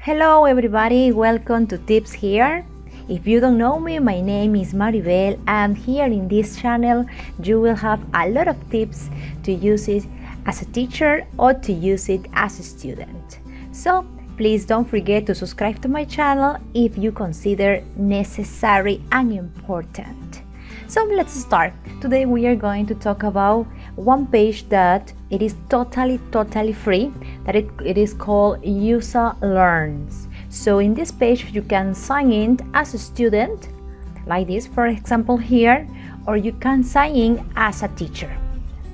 Hello everybody, welcome to TipsHere. If you don't know me, my name is Maribel, and here in this channel you will have a lot of tips to use it as a teacher or to use it as a student. So please don't forget to subscribe to my channel if you consider necessary and important. So let's start. Today we are going to talk about one page that it is totally free, that it is called User Learns. So in this page you can sign in as a student, like this for example here, or you can sign in as a teacher,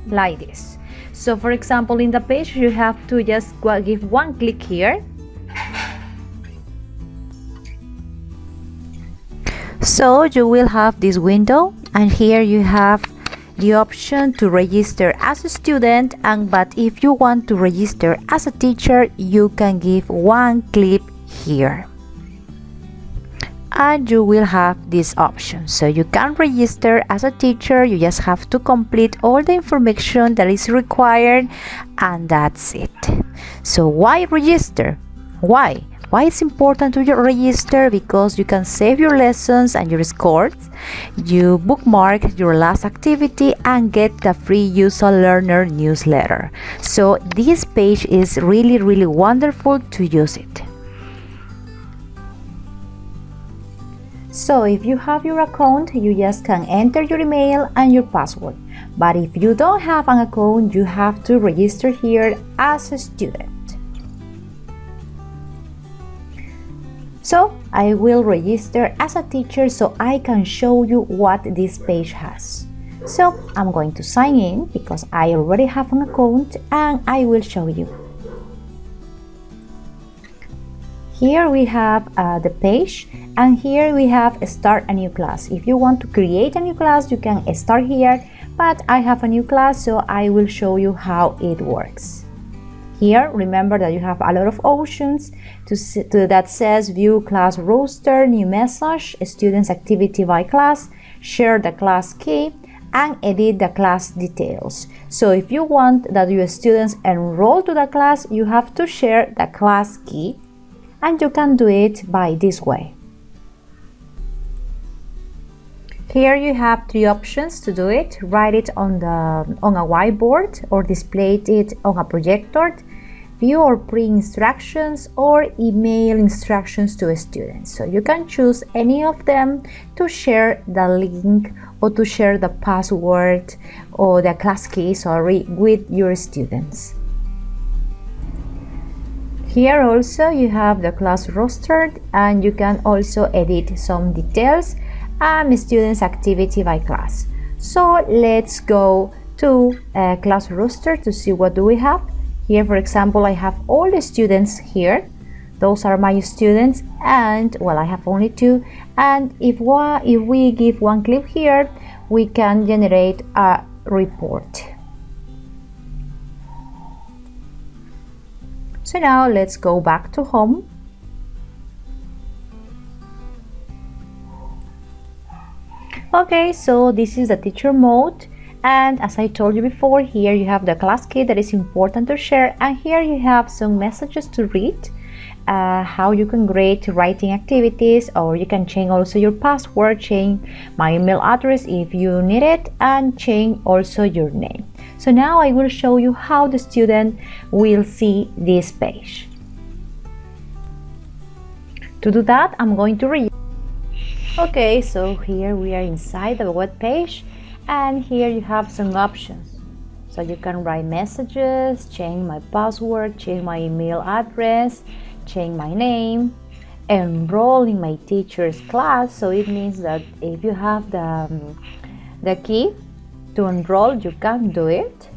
like this. So for example in the page you have to just give one click here. So you will have this window, and here you have the option to register as a student, but if you want to register as a teacher you can give one click here and you will have this option. So you can register as a teacher, you just have to complete all the information that is required, and that's it. So why register? Why it's important to register? Because you can save your lessons and your scores, you bookmark your last activity and get the free User Learner newsletter. So this page is really wonderful to use it. So if you have your account, you just can enter your email and your password. But if you don't have an account, you have to register here as a student. So I will register as a teacher so I can show you what this page has. So I'm going to sign in because I already have an account, and I will show you. Here we have the page, and here we have start a new class. If you want to create a new class you can start here, but I have a new class so I will show you how it works. Here, remember that you have a lot of options that says view class roster, new message, students activity by class, share the class key, and edit the class details. So if you want that your students enroll to the class, you have to share the class key, and you can do it by this way. Here you have three options to do it. Write it on a whiteboard or display it on a projector, view or print instructions, or email instructions to students. So you can choose any of them to share the link or to share the password or the class key, with your students. Here also you have the class roster, and you can also edit some details and students activity by class. So let's go to class roster to see what do we have. Here for example I have all the students here. Those are my students, and well, I have only two, and if we give one click here we can generate a report. So now let's go back to home. Okay, so this is the teacher mode, and as I told you before, here you have the class key that is important to share, and here you have some messages to read, how you can grade writing activities, or you can change also your password, change my email address if you need it, and change also your name. So now I will show you how the student will see this page. To do that, I'm going to read. Okay, so here we are inside the web page, and here you have some options. So you can write messages, change my password, change my email address, change my name, enroll in my teacher's class. So it means that if you have the key to enroll, you can do it,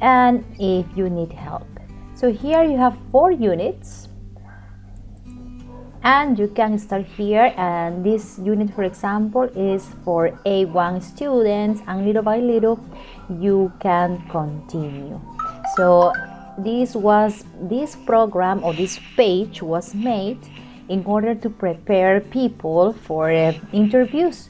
and if you need help. So here you have 4 units, and you can start here, and this unit for example is for A1 students, and little by little you can continue. So this program or this page was made in order to prepare people for interviews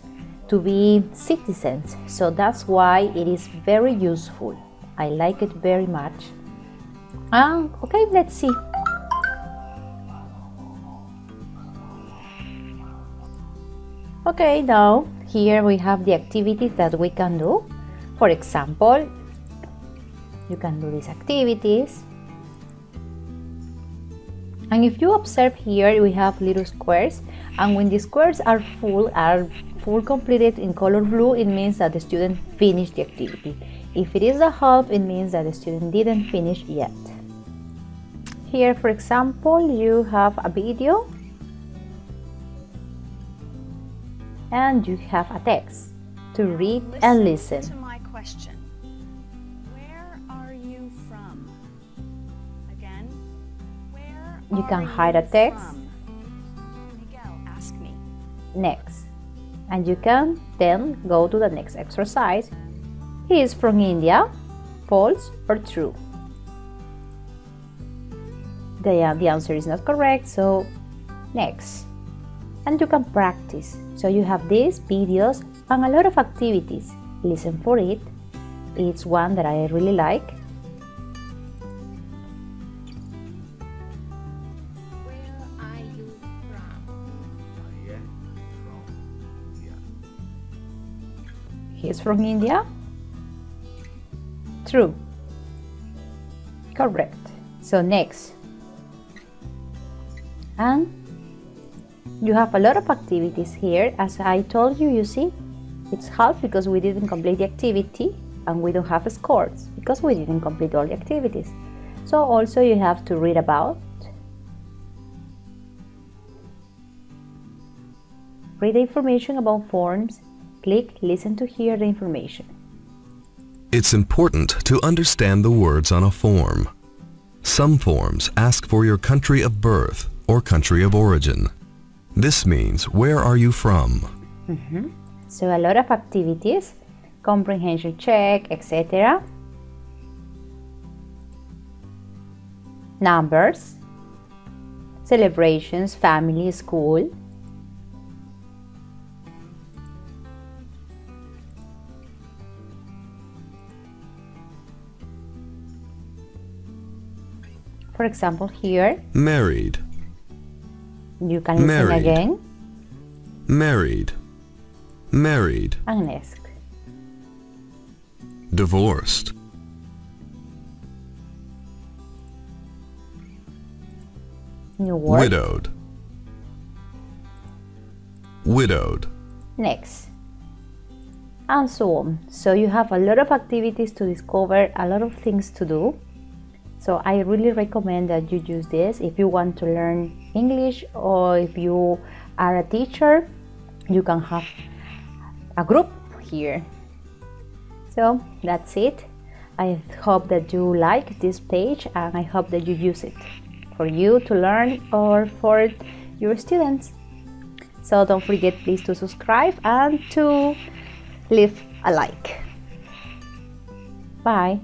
to be citizens. So that's why it is very useful. I like it very much. Okay, let's see. Okay, now here we have the activities that we can do. For example, you can do these activities. And if you observe here, we have little squares, and when the squares are full completed in color blue, it means that the student finished the activity. If it is a half, it means that the student didn't finish yet. Here, for example, you have a video and you have a text to read and listen. To my question. Where are you from? Again, where You can are hide a you text. from? Miguel, ask me. Next, and you can then go to the next exercise. He is from India. False or true? The answer is not correct, so next. And you can practice. So you have these videos and a lot of activities. Listen for it. It's one that I really like. Where are you from? He's from India. True. Correct. So next. And you have a lot of activities here. As I told you, you see, it's half because we didn't complete the activity, and we don't have scores because we didn't complete all the activities. So also you have to read about. Read the information about forms. Click listen to hear the information. It's important to understand the words on a form. Some forms ask for your country of birth or country of origin. This means where are you from? So a lot of activities, comprehension check, etc. Numbers, celebrations, family, school. For example, here Married, you can listen Married. again married, married, and ask. divorced, New word. widowed, widowed, Next. And so on. So you have a lot of activities to discover, a lot of things to do. So I really recommend that you use this if you want to learn English, or if you are a teacher, you can have a group here. So that's it. I hope that you like this page, and I hope that you use it for you to learn or for your students. So don't forget please to subscribe and to leave a like. Bye.